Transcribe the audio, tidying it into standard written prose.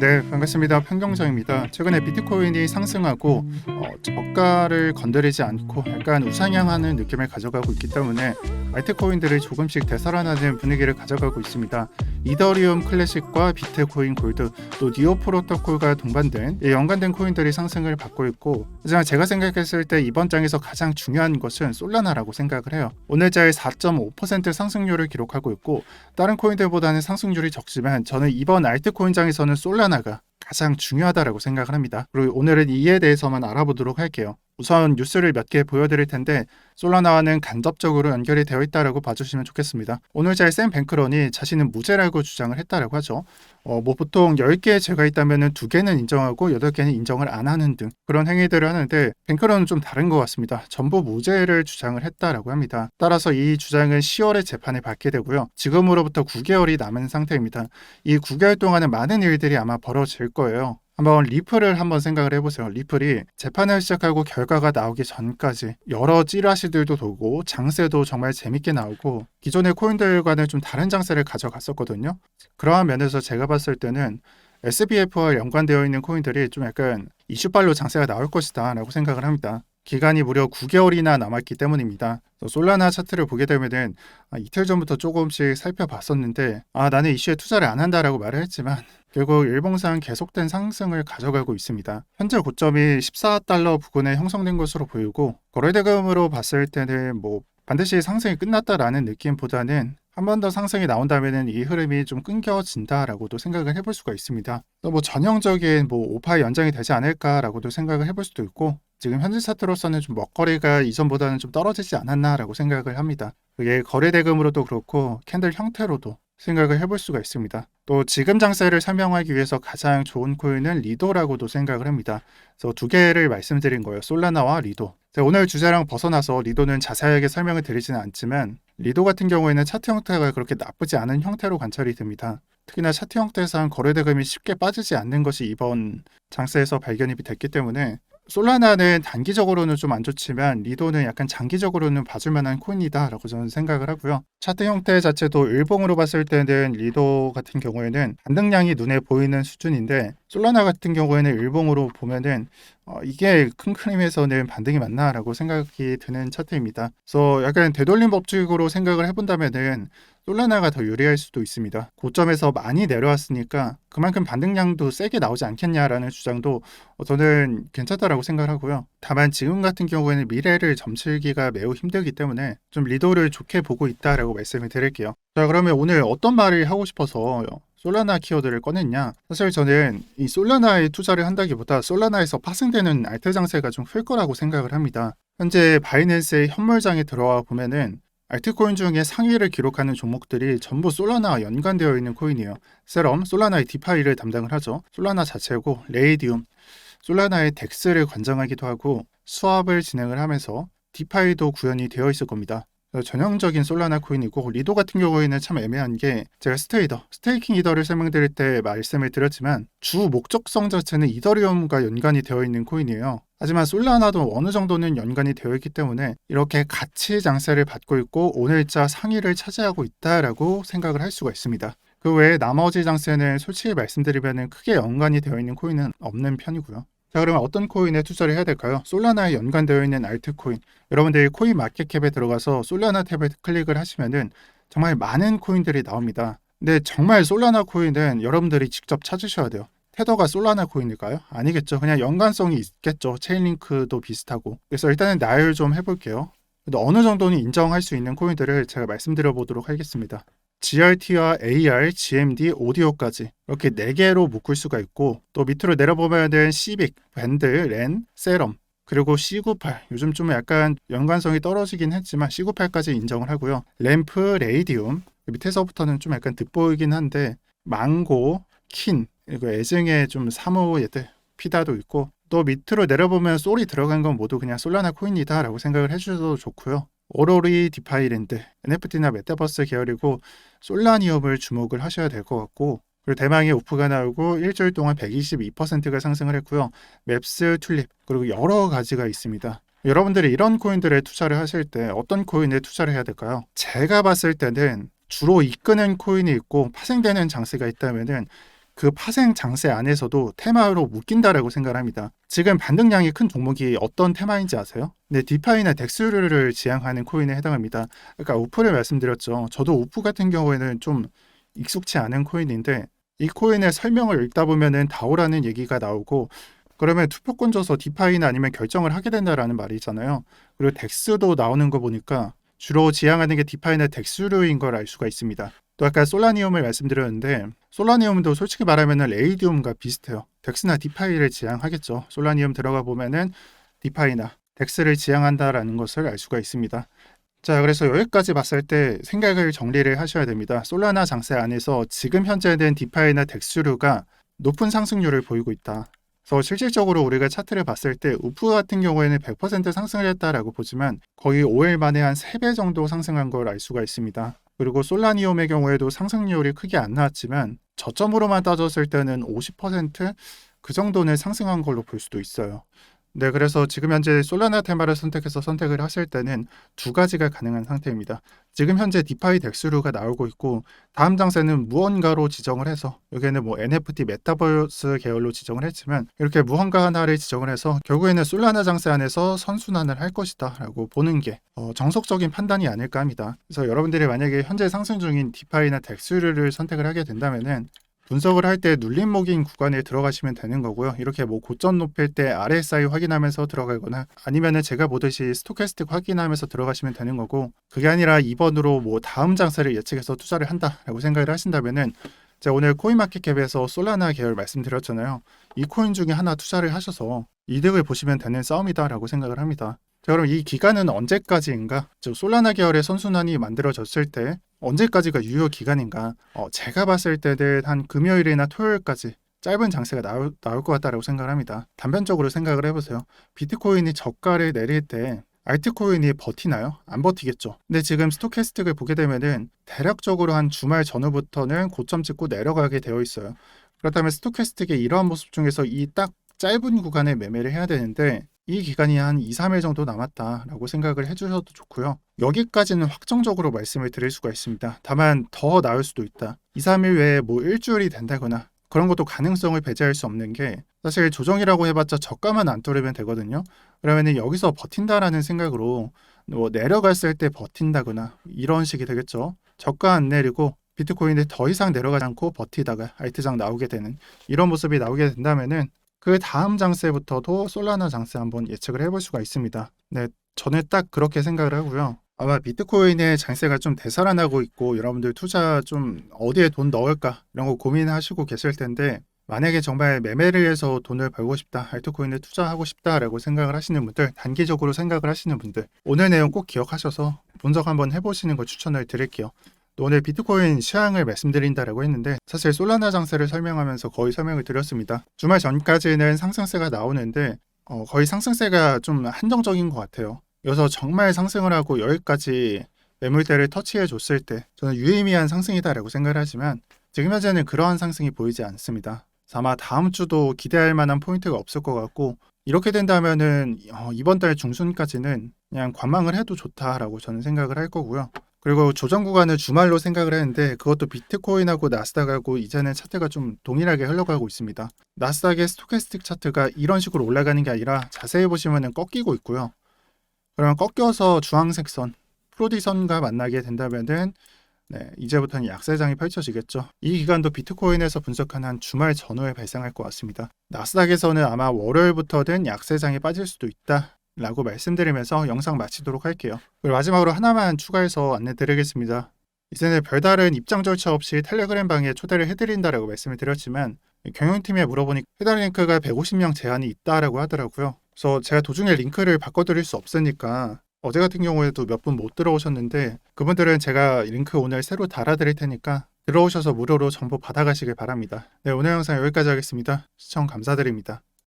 네, 반갑습니다. 편경정입니다. 최근에 비트코인이 상승하고 저가를 건드리지 않고 약간 우상향하는 느낌을 가져가고 있기 때문에 알트코인들이 조금씩 되살아나는 분위기를 가져가고 있습니다. 이더리움 클래식과 비트코인 골드, 또 니오 프로토콜과 동반된 연관된 코인들이 상승을 받고 있고, 하지만 제가 생각했을 때 이번 장에서 가장 중요한 것은 솔라나라고 생각을 해요. 오늘자의 4.5% 상승률을 기록하고 있고, 다른 코인들보다는 상승률이 적지만 저는 이번 알트코인 장에서는 솔라나가 가장 중요하다라고 생각을 합니다. 그리고 오늘은 이에 대해서만 알아보도록 할게요. 우선 뉴스를 몇 개 보여드릴 텐데 솔라나와는 간접적으로 연결이 되어 있다라고 봐주시면 좋겠습니다. 오늘자의 샘 뱅크런이 자신은 무죄라고 주장을 했다라고 하죠. 보통 10개의 죄가 있다면 2개는 인정하고 8개는 인정을 안 하는 등 그런 행위들을 하는데, 뱅크런은 좀 다른 것 같습니다. 전부 무죄를 주장을 했다라고 합니다. 따라서 이 주장은 10월에 재판을 받게 되고요. 지금으로부터 9개월이 남은 상태입니다. 이 9개월 동안은 많은 일들이 아마 벌어질 거예요. 한번 리플을 한번 생각을 해보세요. 리플이 재판을 시작하고 결과가 나오기 전까지 여러 찌라시들도 돌고 장세도 정말 재밌게 나오고 기존의 코인들과는 좀 다른 장세를 가져갔었거든요. 그러한 면에서 제가 봤을 때는 SBF와 연관되어 있는 코인들이 좀 약간 이슈빨로 장세가 나올 것이다 라고 생각을 합니다. 기간이 무려 9개월이나 남았기 때문입니다. 솔라나 차트를 보게 되면은 이틀 전부터 조금씩 살펴봤었는데 나는 이슈에 투자를 안 한다라고 말을 했지만 결국 일봉상 계속된 상승을 가져가고 있습니다. 현재 고점이 14달러 부근에 형성된 것으로 보이고, 거래대금으로 봤을 때는 반드시 상승이 끝났다라는 느낌보다는 한 번 더 상승이 나온다면 이 흐름이 좀 끊겨진다라고도 생각을 해볼 수가 있습니다. 또 전형적인 5파 연장이 되지 않을까라고도 생각을 해볼 수도 있고, 지금 현재 차트로서는 좀 먹거리가 이전보다는 좀 떨어지지 않았나라고 생각을 합니다. 그게 거래대금으로도 그렇고 캔들 형태로도 생각을 해볼 수가 있습니다. 또 지금 장세를 설명하기 위해서 가장 좋은 코인은 리도라고도 생각을 합니다. 그래서 2개를 말씀드린 거예요. 솔라나와 리도. 오늘 주제랑 벗어나서 리도는 자세하게 설명을 드리지는 않지만, 리도 같은 경우에는 차트 형태가 그렇게 나쁘지 않은 형태로 관찰이 됩니다. 특히나 차트 형태상 거래대금이 쉽게 빠지지 않는 것이 이번 장세에서 발견이 됐기 때문에 솔라나는 단기적으로는 좀 안 좋지만 리도는 약간 장기적으로는 봐줄 만한 코인이다라고 저는 생각을 하고요. 차트 형태 자체도 일봉으로 봤을 때는 리도 같은 경우에는 반등량이 눈에 보이는 수준인데, 솔라나 같은 경우에는 일봉으로 보면은 이게 큰 그림에서는 반등이 맞나라고 생각이 드는 차트입니다. 그래서 약간 되돌림 법칙으로 생각을 해본다면은 솔라나가 더 유리할 수도 있습니다. 고점에서 많이 내려왔으니까 그만큼 반등량도 세게 나오지 않겠냐라는 주장도 저는 괜찮다라고 생각을 하고요. 다만 지금 같은 경우에는 미래를 점치기가 매우 힘들기 때문에 좀 리도를 좋게 보고 있다라고 말씀을 드릴게요. 자, 그러면 오늘 어떤 말을 하고 싶어서 솔라나 키워드를 꺼냈냐? 사실 저는 이 솔라나에 투자를 한다기보다 솔라나에서 파생되는 알트 장세가 좀 클 거라고 생각을 합니다. 현재 바이낸스의 현물장에 들어와 보면은 알트코인 중에 상위를 기록하는 종목들이 전부 솔라나와 연관되어 있는 코인이에요. 세럼, 솔라나의 디파이를 담당을 하죠. 솔라나 자체고, 레이디움, 솔라나의 덱스를 관장하기도 하고 수합을 진행을 하면서 디파이도 구현이 되어 있을 겁니다. 전형적인 솔라나 코인이고, 리도 같은 경우에는 참 애매한 게, 제가 스테이킹 이더를 설명드릴 때 말씀을 드렸지만 주 목적성 자체는 이더리움과 연관이 되어 있는 코인이에요. 하지만 솔라나도 어느 정도는 연관이 되어 있기 때문에 이렇게 같이 장세를 받고 있고 오늘자 상위를 차지하고 있다라고 생각을 할 수가 있습니다. 그 외에 나머지 장세는 솔직히 말씀드리면 크게 연관이 되어 있는 코인은 없는 편이고요. 자, 그러면 어떤 코인에 투자를 해야 될까요? 솔라나에 연관되어 있는 알트코인. 여러분들이 코인 마켓캡에 들어가서 솔라나 탭에 클릭을 하시면은 정말 많은 코인들이 나옵니다. 근데 정말 솔라나 코인은 여러분들이 직접 찾으셔야 돼요. 테더가 솔라나 코인일까요? 아니겠죠. 그냥 연관성이 있겠죠. 체인링크도 비슷하고. 그래서 일단은 나열 좀 해볼게요. 근데 어느 정도는 인정할 수 있는 코인들을 제가 말씀드려 보도록 하겠습니다. GRT와 AR, GMD, 오디오까지 이렇게 4개로 묶을 수가 있고, 또 밑으로 내려보면은 시빅, 밴드, 렌, 세럼, 그리고 C98, 요즘 좀 약간 연관성이 떨어지긴 했지만 C98까지 인정을 하고요. 램프, 레이디움, 밑에서부터는 좀 약간 득보이긴 한데 망고, 킨, 그리고 애증의 좀 사모 얘들, 피다도 있고, 또 밑으로 내려보면 솔이 들어간 건 모두 그냥 솔라나 코인이다 라고 생각을 해주셔도 좋고요. 오로리, 디파이랜드, NFT나 메타버스 계열이고 솔라니움을 주목을 하셔야 될 것 같고, 그리고 대망의 오프가 나오고 일주일 동안 122%가 상승을 했고요. 맵스, 튤립, 그리고 여러 가지가 있습니다. 여러분들이 이런 코인들에 투자를 하실 때 어떤 코인에 투자를 해야 될까요? 제가 봤을 때는 주로 이끄는 코인이 있고 파생되는 장세가 있다면은 그 파생 장세 안에서도 테마로 묶인다라고 생각을 합니다. 지금 반등량이 큰 종목이 어떤 테마인지 아세요? 네, 디파이나 덱스루를 지향하는 코인에 해당합니다. 아까 우프를 말씀드렸죠. 저도 우프 같은 경우에는 좀 익숙치 않은 코인인데 이 코인의 설명을 읽다 보면은 다오라는 얘기가 나오고 그러면 투표권 줘서 디파이나 아니면 결정을 하게 된다라는 말이잖아요. 그리고 덱스도 나오는 거 보니까 주로 지향하는 게 디파이나 덱스류인 걸 알 수가 있습니다. 또 아까 솔라니움을 말씀드렸는데 솔라니움도 솔직히 말하면 레이디움과 비슷해요. 덱스나 디파이를 지향하겠죠. 솔라니움 들어가 보면은 디파이나 덱스를 지향한다라는 것을 알 수가 있습니다. 자, 그래서 여기까지 봤을 때 생각을 정리를 하셔야 됩니다. 솔라나 장세 안에서 지금 현재는 디파이나 덱스류가 높은 상승률을 보이고 있다. 그래서 실질적으로 우리가 차트를 봤을 때 우프 같은 경우에는 100% 상승을 했다라고 보지만 거의 5일 만에 한 3배 정도 상승한 걸 알 수가 있습니다. 그리고 솔라니움의 경우에도 상승률이 크게 안 나왔지만 저점으로만 따졌을 때는 50%그 정도는 상승한 걸로 볼 수도 있어요. 네, 그래서 지금 현재 솔라나 테마를 선택해서 선택을 하실 때는 두 가지가 가능한 상태입니다. 지금 현재 디파이 덱스루가 나오고 있고 다음 장세는 무언가로 지정을 해서 여기에는 뭐 NFT 메타버스 계열로 지정을 했지만 이렇게 무언가 하나를 지정을 해서 결국에는 솔라나 장세 안에서 선순환을 할 것이다 라고 보는 게 정석적인 판단이 아닐까 합니다. 그래서 여러분들이 만약에 현재 상승 중인 디파이나 덱스루를 선택을 하게 된다면은 분석을 할 때 눌림목인 구간에 들어가시면 되는 거고요. 이렇게 뭐 고점 높일 때 RSI 확인하면서 들어가거나 아니면은 제가 보듯이 스토캐스틱 확인하면서 들어가시면 되는 거고 그게 아니라 2번으로 뭐 다음 장세를 예측해서 투자를 한다라고 생각을 하신다면은 제가 오늘 코인마켓캡에서 솔라나 계열 말씀드렸잖아요. 이 코인 중에 하나 투자를 하셔서 이득을 보시면 되는 싸움이다라고 생각을 합니다. 자, 그럼 이 기간은 언제까지인가? 즉 솔라나 계열의 선순환이 만들어졌을 때 언제까지가 유효 기간인가? 제가 봤을 때는 한 금요일이나 토요일까지 짧은 장세가 나올 것 같다라고 생각을 합니다. 단편적으로 생각을 해보세요. 비트코인이 저가를 내릴 때 알트코인이 버티나요? 안 버티겠죠. 근데 지금 스토캐스틱을 보게 되면은 대략적으로 한 주말 전후부터는 고점 찍고 내려가게 되어 있어요. 그렇다면 스토캐스틱의 이러한 모습 중에서 이 딱 짧은 구간에 매매를 해야 되는데 이 기간이 한 2, 3일 정도 남았다라고 생각을 해주셔도 좋고요. 여기까지는 확정적으로 말씀을 드릴 수가 있습니다. 다만 더 나을 수도 있다. 2, 3일 외에 뭐 일주일이 된다거나 그런 것도 가능성을 배제할 수 없는 게 사실 조정이라고 해봤자 저가만 안 뚫으면 되거든요. 그러면은 여기서 버틴다라는 생각으로 뭐 내려갔을 때 버틴다거나 이런 식이 되겠죠. 저가 안 내리고 비트코인이 더 이상 내려가지 않고 버티다가 알트장 나오게 되는 이런 모습이 나오게 된다면은 그 다음 장세부터도 솔라나 장세 한번 예측을 해볼 수가 있습니다. 네, 저는 딱 그렇게 생각을 하고요. 아마 비트코인의 장세가 좀 되살아나고 있고 여러분들 투자 좀 어디에 돈 넣을까 이런 거 고민하시고 계실 텐데 만약에 정말 매매를 해서 돈을 벌고 싶다, 알트코인에 투자하고 싶다라고 생각을 하시는 분들, 단기적으로 생각을 하시는 분들 오늘 내용 꼭 기억하셔서 분석 한번 해보시는 걸 추천을 드릴게요. 오늘 비트코인 시황을 말씀드린다라고 했는데 사실 솔라나 장세를 설명하면서 거의 설명을 드렸습니다. 주말 전까지는 상승세가 나오는데 거의 상승세가 좀 한정적인 것 같아요. 여기서 정말 상승을 하고 여기까지 매물대를 터치해 줬을 때 저는 유의미한 상승이다라고 생각을 하지만 지금 현재는 그러한 상승이 보이지 않습니다. 아마 다음 주도 기대할 만한 포인트가 없을 것 같고 이렇게 된다면은 이번 달 중순까지는 그냥 관망을 해도 좋다라고 저는 생각을 할 거고요. 그리고 조정 구간을 주말로 생각을 했는데 그것도 비트코인하고 나스닥하고 이제는 차트가 좀 동일하게 흘러가고 있습니다. 나스닥의 스토캐스틱 차트가 이런 식으로 올라가는 게 아니라 자세히 보시면 꺾이고 있고요. 그러면 꺾여서 주황색 선, 프로디선과 만나게 된다면은 이제부터는 약세장이 펼쳐지겠죠. 이 기간도 비트코인에서 분석한 한 주말 전후에 발생할 것 같습니다. 나스닥에서는 아마 월요일부터는 약세장이 빠질 수도 있다. 라고 말씀드리면서 영상 마치도록 할게요. 그리고 마지막으로 하나만 추가해서 안내드리겠습니다. 이제는 별다른 입장 절차 없이 텔레그램 방에 초대를 해드린다라고 말씀을 드렸지만 경영팀에 물어보니 해당 링크가 150명 제한이 있다라고 하더라고요. 그래서 제가 도중에 링크를 바꿔드릴 수 없으니까 어제 같은 경우에도 몇 분 못 들어오셨는데 그분들은 제가 링크 오늘 새로 달아드릴 테니까 들어오셔서 무료로 정보 받아가시길 바랍니다. 네, 오늘 영상 여기까지 하겠습니다. 시청 감사드립니다.